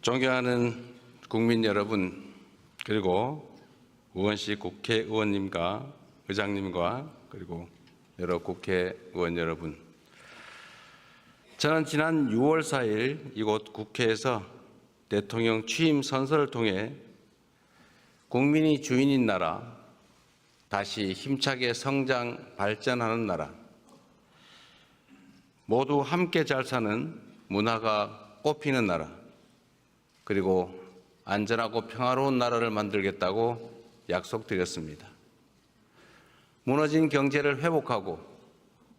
존경하는 국민 여러분, 그리고 우원식 국회의원님과 의장님과 그리고 여러 국회의원 여러분, 저는 지난 6월 4일 이곳 국회에서 대통령 취임 선서를 통해 국민이 주인인 나라, 다시 힘차게 성장 발전하는 나라, 모두 함께 잘 사는 문화가 꽃피는 나라, 그리고 안전하고 평화로운 나라를 만들겠다고 약속드렸습니다. 무너진 경제를 회복하고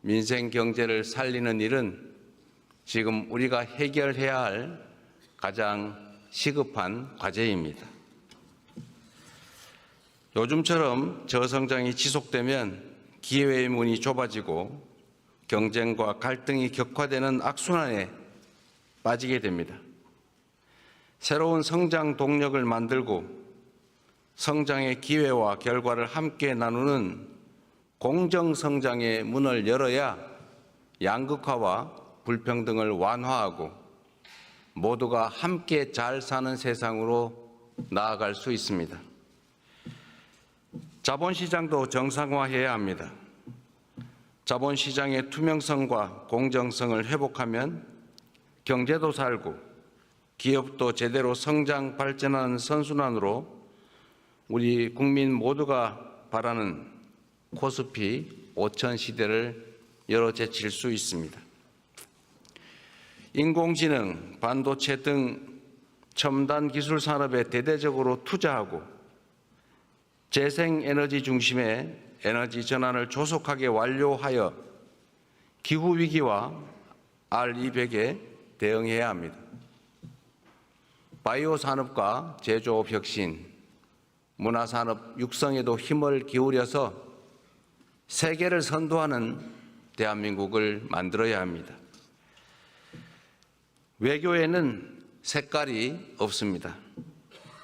민생 경제를 살리는 일은 지금 우리가 해결해야 할 가장 시급한 과제입니다. 요즘처럼 저성장이 지속되면 기회의 문이 좁아지고 경쟁과 갈등이 격화되는 악순환에 빠지게 됩니다. 새로운 성장 동력을 만들고 성장의 기회와 결과를 함께 나누는 공정성장의 문을 열어야 양극화와 불평등을 완화하고 모두가 함께 잘 사는 세상으로 나아갈 수 있습니다. 자본시장도 정상화해야 합니다. 자본시장의 투명성과 공정성을 회복하면 경제도 살고 기업도 제대로 성장 발전하는 선순환으로 우리 국민 모두가 바라는 코스피 5000 시대를 열어제칠 수 있습니다. 인공지능, 반도체 등 첨단 기술 산업에 대대적으로 투자하고 재생에너지 중심의 에너지 전환을 조속하게 완료하여 기후위기와 R200에 대응해야 합니다. 바이오 산업과 제조업 혁신, 문화산업 육성에도 힘을 기울여서 세계를 선도하는 대한민국을 만들어야 합니다. 외교에는 색깔이 없습니다.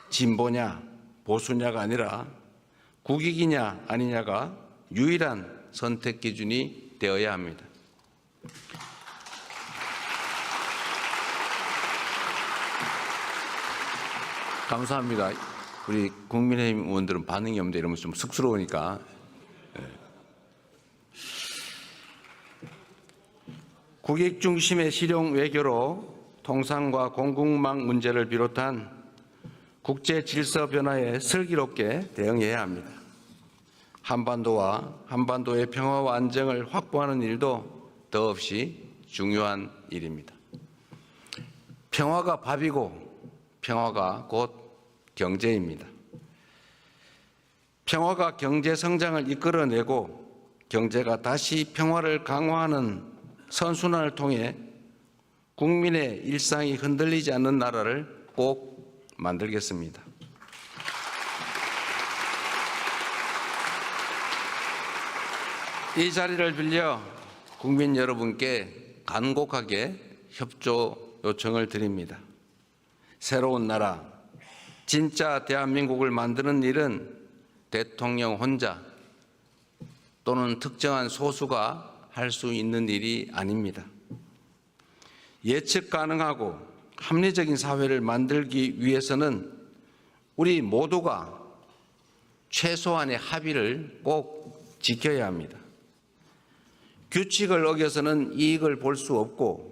진보냐 보수냐가 아니라 국익이냐 아니냐가 유일한 선택 기준이 되어야 합니다. 감사합니다. 우리 국민의힘 의원들은 반응이 없는데 이러면서 좀 쑥스러우니까. 국익 중심의 실용 외교로 통상과 공급망 문제를 비롯한 국제 질서 변화에 슬기롭게 대응해야 합니다. 한반도의 평화와 안정을 확보하는 일도 더없이 중요한 일입니다. 평화가 밥이고 평화가 곧 경제입니다. 평화가 경제 성장을 이끌어내고 경제가 다시 평화를 강화하는 선순환을 통해 국민의 일상이 흔들리지 않는 나라를 꼭 만들겠습니다. 이 자리를 빌려 국민 여러분께 간곡하게 협조 요청을 드립니다. 새로운 나라, 진짜 대한민국을 만드는 일은 대통령 혼자 또는 특정한 소수가 할 수 있는 일이 아닙니다. 예측 가능하고 합리적인 사회를 만들기 위해서는 우리 모두가 최소한의 합의를 꼭 지켜야 합니다. 규칙을 어겨서는 이익을 볼 수 없고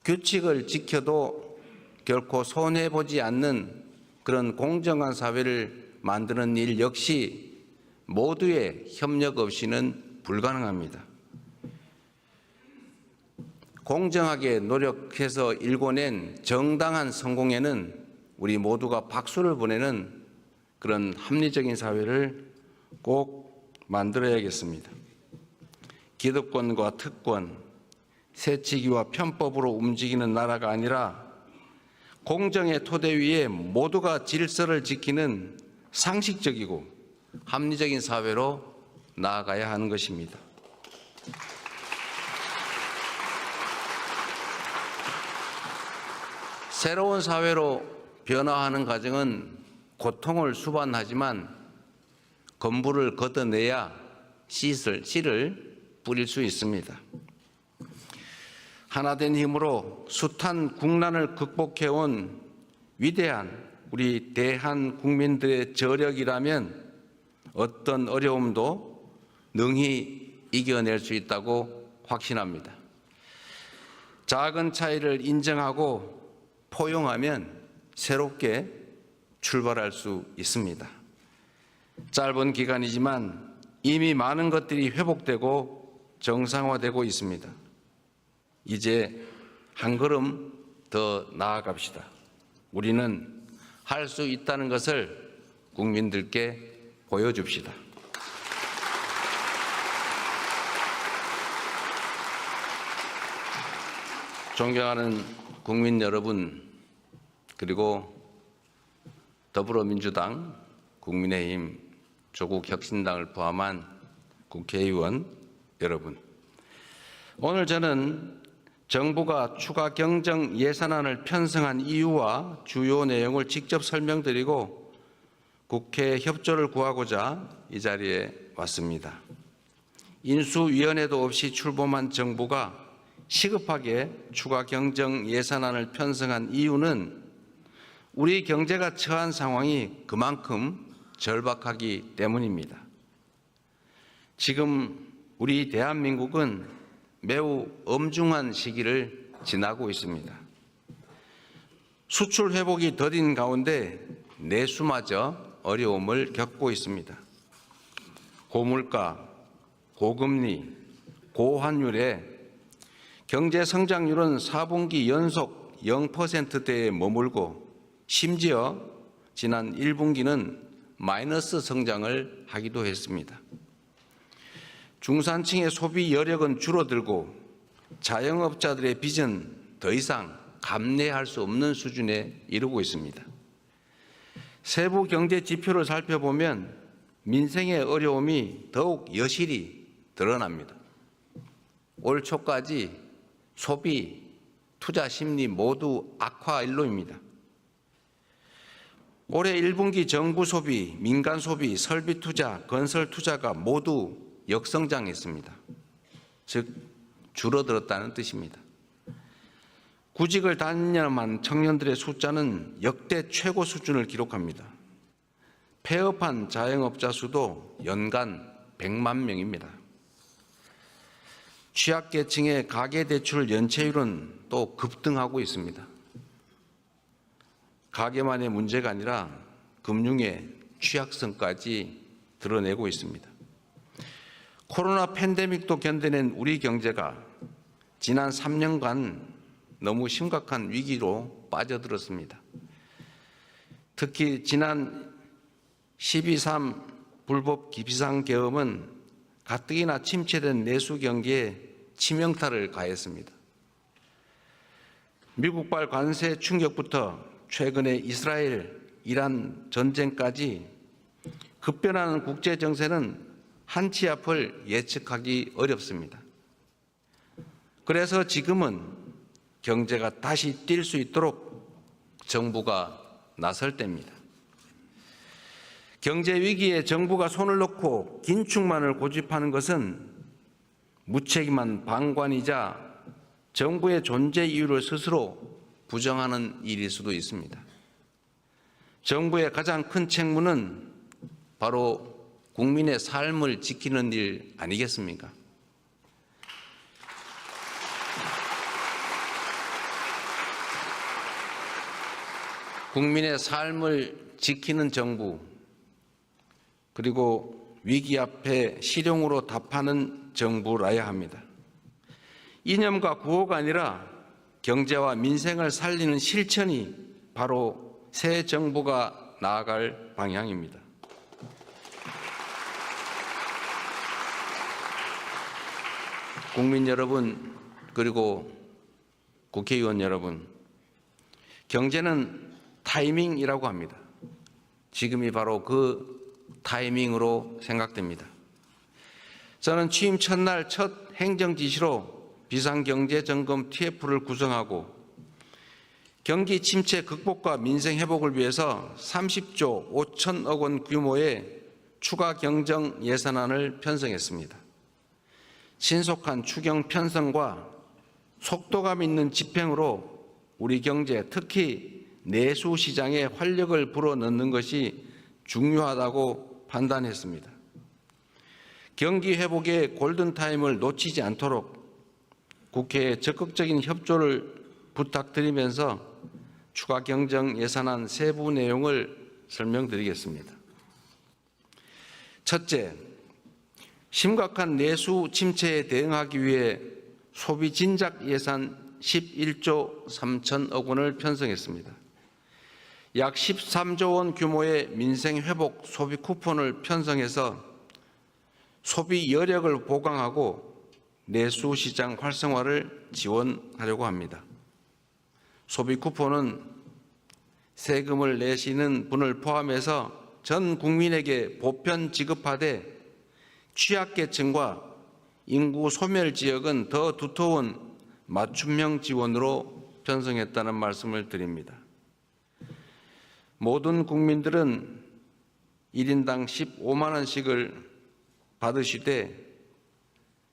규칙을 지켜도 결코 손해보지 않는 그런 공정한 사회를 만드는 일 역시 모두의 협력 없이는 불가능합니다. 공정하게 노력해서 일궈낸 정당한 성공에는 우리 모두가 박수를 보내는 그런 합리적인 사회를 꼭 만들어야겠습니다. 기득권과 특권, 새치기와 편법으로 움직이는 나라가 아니라 공정의 토대 위에 모두가 질서를 지키는 상식적이고 합리적인 사회로 나아가야 하는 것입니다. 새로운 사회로 변화하는 과정은 고통을 수반하지만 건물을 걷어내야 씨를 뿌릴 수 있습니다. 하나된 힘으로 숱한 국난을 극복해온 위대한 우리 대한 국민들의 저력이라면 어떤 어려움도 능히 이겨낼 수 있다고 확신합니다. 작은 차이를 인정하고 포용하면 새롭게 출발할 수 있습니다. 짧은 기간이지만 이미 많은 것들이 회복되고 정상화되고 있습니다. 이제 한 걸음 더 나아갑시다. 우리는 할 수 있다는 것을 국민들께 보여줍시다. 존경하는 국민 여러분, 그리고 더불어민주당, 국민의힘, 조국혁신당을 포함한 국회의원 여러분, 오늘 저는 정부가 추가 경정 예산안을 편성한 이유와 주요 내용을 직접 설명드리고 국회 협조를 구하고자 이 자리에 왔습니다. 인수위원회도 없이 출범한 정부가 시급하게 추가 경정 예산안을 편성한 이유는 우리 경제가 처한 상황이 그만큼 절박하기 때문입니다. 지금 우리 대한민국은 매우 엄중한 시기를 지나고 있습니다. 수출 회복이 더딘 가운데 내수마저 어려움을 겪고 있습니다. 고물가, 고금리, 고환율에 경제 성장률은 4분기 연속 0%대에 머물고 심지어 지난 1분기는 마이너스 성장을 하기도 했습니다. 중산층의 소비 여력은 줄어들고 자영업자들의 빚은 더 이상 감내할 수 없는 수준에 이르고 있습니다. 세부 경제 지표를 살펴보면 민생의 어려움이 더욱 여실히 드러납니다. 올 초까지 소비, 투자 심리 모두 악화 일로입니다. 올해 1분기 정부 소비, 민간 소비, 설비 투자, 건설 투자가 모두 역성장했습니다. 즉 줄어들었다는 뜻입니다. 구직을 단념한 청년들의 숫자는 역대 최고 수준을 기록합니다. 폐업한 자영업자 수도 연간 100만 명입니다. 취약계층의 가계대출 연체율은 또 급등하고 있습니다. 가계만의 문제가 아니라 금융의 취약성까지 드러내고 있습니다. 코로나 팬데믹도 견뎌낸 우리 경제가 지난 3년간 너무 심각한 위기로 빠져들었습니다. 특히 지난 12.3 불법 비상계엄은 가뜩이나 침체된 내수 경기에 치명타를 가했습니다. 미국발 관세 충격부터 최근에 이스라엘, 이란 전쟁까지 급변하는 국제 정세는 한치 앞을 예측하기 어렵습니다. 그래서 지금은 경제가 다시 뛸 수 있도록 정부가 나설 때입니다. 경제 위기에 정부가 손을 놓고 긴축만을 고집하는 것은 무책임한 방관이자 정부의 존재 이유를 스스로 부정하는 일일 수도 있습니다. 정부의 가장 큰 책무는 바로 국민의 삶을 지키는 일 아니겠습니까? 국민의 삶을 지키는 정부, 그리고 위기 앞에 실용으로 답하는 정부라야 합니다. 이념과 구호가 아니라 경제와 민생을 살리는 실천이 바로 새 정부가 나아갈 방향입니다. 국민 여러분, 그리고 국회의원 여러분, 경제는 타이밍이라고 합니다. 지금이 바로 그 타이밍으로 생각됩니다. 저는 취임 첫날 첫 행정지시로 비상경제점검 TF를 구성하고 경기 침체 극복과 민생 회복을 위해서 30조 5천억 원 규모의 추가 경정 예산안을 편성했습니다. 신속한 추경 편성과 속도감 있는 집행으로 우리 경제, 특히 내수 시장에 활력을 불어넣는 것이 중요하다고 판단했습니다. 경기 회복의 골든타임을 놓치지 않도록 국회에 적극적인 협조를 부탁드리면서 추가 경정 예산안 세부 내용을 설명드리겠습니다. 첫째, 심각한 내수 침체에 대응하기 위해 소비 진작 예산 11조 3천억 원을 편성했습니다. 약 13조 원 규모의 민생 회복 소비 쿠폰을 편성해서 소비 여력을 보강하고 내수 시장 활성화를 지원하려고 합니다. 소비 쿠폰은 세금을 내시는 분을 포함해서 전 국민에게 보편 지급하되 취약계층과 인구 소멸 지역은 더 두터운 맞춤형 지원으로 편성했다는 말씀을 드립니다. 모든 국민들은 1인당 15만 원씩을 받으시되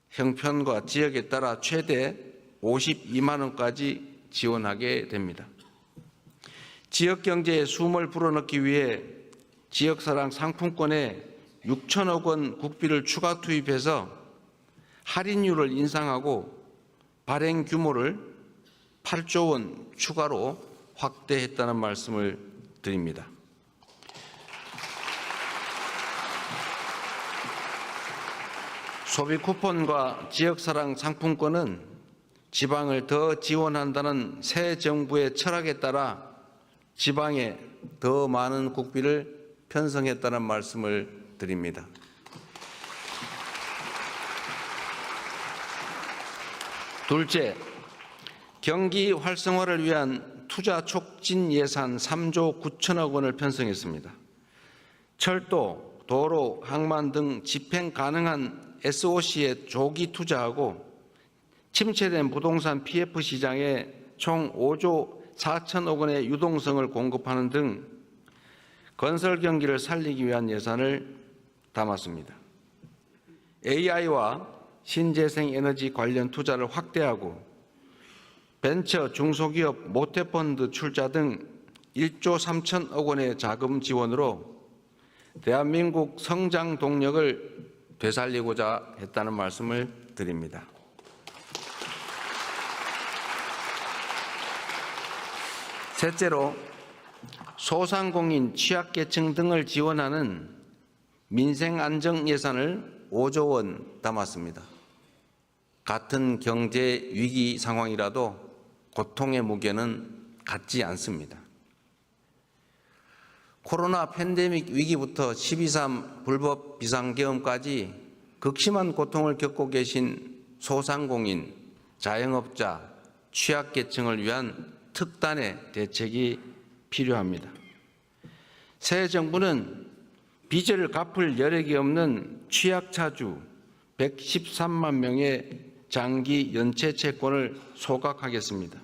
형편과 지역에 따라 최대 52만 원까지 지원하게 됩니다. 지역 경제에 숨을 불어넣기 위해 지역사랑 상품권에 6천억 원 국비를 추가 투입해서 할인율을 인상하고 발행 규모를 8조 원 추가로 확대했다는 말씀을 드립니다. 소비 쿠폰과 지역사랑 상품권은 지방을 더 지원한다는 새 정부의 철학에 따라 지방에 더 많은 국비를 편성했다는 말씀을 드립니다. 둘째, 경기 활성화를 위한 투자 촉진 예산 3조 9천억 원을 편성했습니다. 철도, 도로, 항만 등 집행 가능한 SOC에 조기 투자하고 침체된 부동산 PF 시장에 총 5조 4천억 원의 유동성을 공급하는 등 건설 경기를 살리기 위한 예산을 담았습니다. AI와 신재생 에너지 관련 투자를 확대하고 벤처 중소기업 모태펀드 출자 등 1조 3천억 원의 자금 지원으로 대한민국 성장 동력을 되살리고자 했다는 말씀을 드립니다. 셋째로 소상공인, 취약계층 등을 지원하는 민생안정 예산을 5조 원 담았습니다. 같은 경제 위기 상황이라도 고통의 무게는 같지 않습니다. 코로나 팬데믹 위기부터 12.3 불법 비상계엄까지 극심한 고통을 겪고 계신 소상공인, 자영업자, 취약계층을 위한 특단의 대책이 필요합니다. 새 정부는 빚을 갚을 여력이 없는 취약차주 113만 명의 장기 연체 채권을 소각하겠습니다.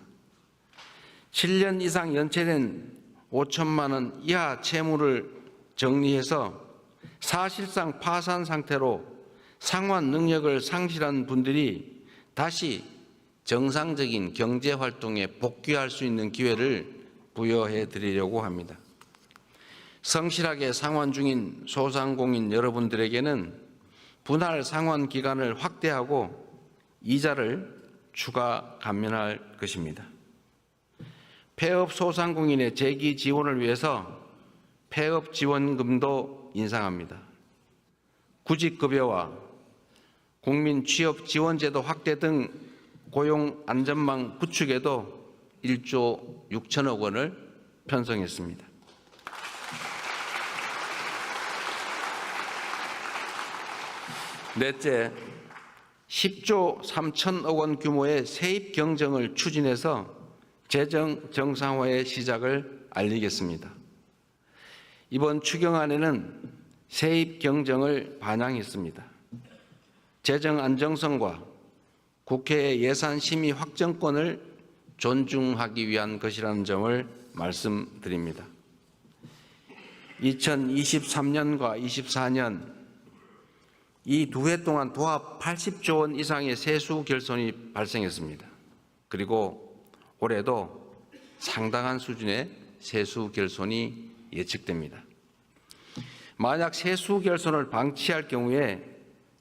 7년 이상 연체된 5천만 원 이하 채무를 정리해서 사실상 파산 상태로 상환 능력을 상실한 분들이 다시 정상적인 경제 활동에 복귀할 수 있는 기회를 부여해 드리려고 합니다. 성실하게 상환 중인 소상공인 여러분들에게는 분할 상환 기간을 확대하고 이자를 추가 감면할 것입니다. 폐업 소상공인의 재기 지원을 위해서 폐업 지원금도 인상합니다. 구직급여와 국민 취업 지원제도 확대 등 고용 안전망 구축에도 1조 6천억 원을 편성했습니다. 넷째, 10조 3천억 원 규모의 세입 경정을 추진해서 재정 정상화의 시작을 알리겠습니다. 이번 추경안에는 세입 경정을 반영했습니다. 재정 안정성과 국회의 예산 심의 확정권을 존중하기 위한 것이라는 점을 말씀드립니다. 2023년과 24년 이 두 해 동안 도합 80조 원 이상의 세수 결손이 발생했습니다. 그리고 올해도 상당한 수준의 세수 결손이 예측됩니다. 만약 세수 결손을 방치할 경우에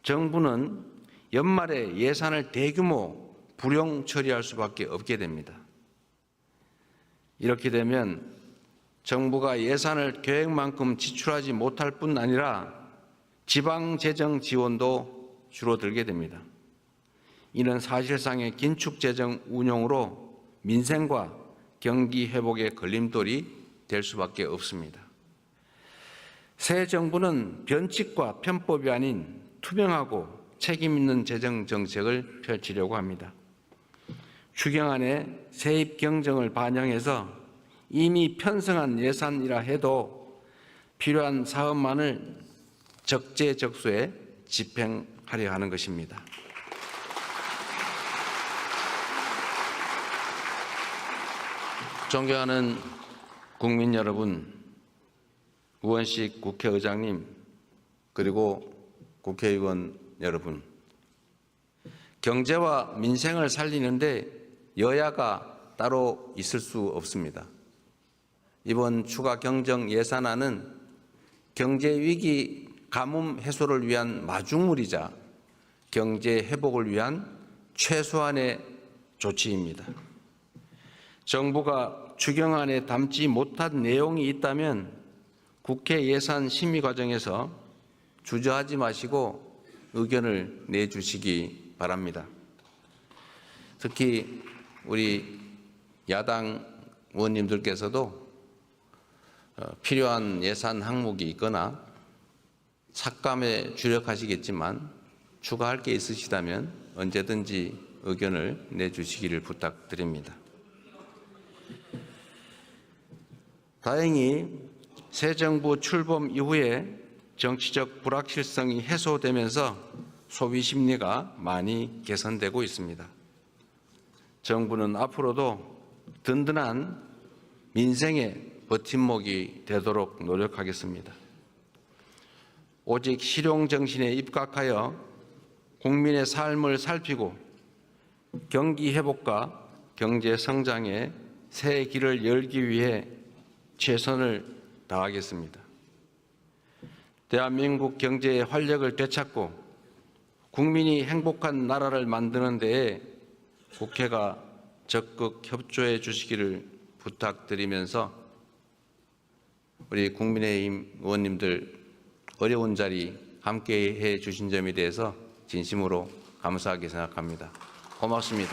정부는 연말에 예산을 대규모 불용 처리할 수밖에 없게 됩니다. 이렇게 되면 정부가 예산을 계획만큼 지출하지 못할 뿐 아니라 지방재정 지원도 줄어들게 됩니다. 이는 사실상의 긴축재정 운용으로 민생과 경기 회복의 걸림돌이 될 수밖에 없습니다. 새 정부는 변칙과 편법이 아닌 투명하고 책임 있는 재정 정책을 펼치려고 합니다. 추경안에 세입 경정을 반영해서 이미 편성한 예산이라 해도 필요한 사업만을 적재적소에 집행하려 하는 것입니다. 존경하는 국민 여러분, 우원식 국회의장님, 그리고 국회의원 여러분, 경제와 민생을 살리는데 여야가 따로 있을 수 없습니다. 이번 추가 경정 예산안은 경제 위기 가뭄 해소를 위한 마중물이자 경제 회복을 위한 최소한의 조치입니다. 정부가 추경안에 담지 못한 내용이 있다면 국회 예산 심의 과정에서 주저하지 마시고 의견을 내주시기 바랍니다. 특히 우리 야당 의원님들께서도 필요한 예산 항목이 있거나 삭감에 주력하시겠지만 추가할 게 있으시다면 언제든지 의견을 내주시기를 부탁드립니다. 다행히 새 정부 출범 이후에 정치적 불확실성이 해소되면서 소비 심리가 많이 개선되고 있습니다. 정부는 앞으로도 든든한 민생의 버팀목이 되도록 노력하겠습니다. 오직 실용정신에 입각하여 국민의 삶을 살피고 경기 회복과 경제 성장의 새 길을 열기 위해 최선을 다하겠습니다. 대한민국 경제의 활력을 되찾고 국민이 행복한 나라를 만드는 데에 국회가 적극 협조해 주시기를 부탁드리면서 우리 국민의힘 의원님들 어려운 자리 함께해 주신 점에 대해서 진심으로 감사하게 생각합니다. 고맙습니다.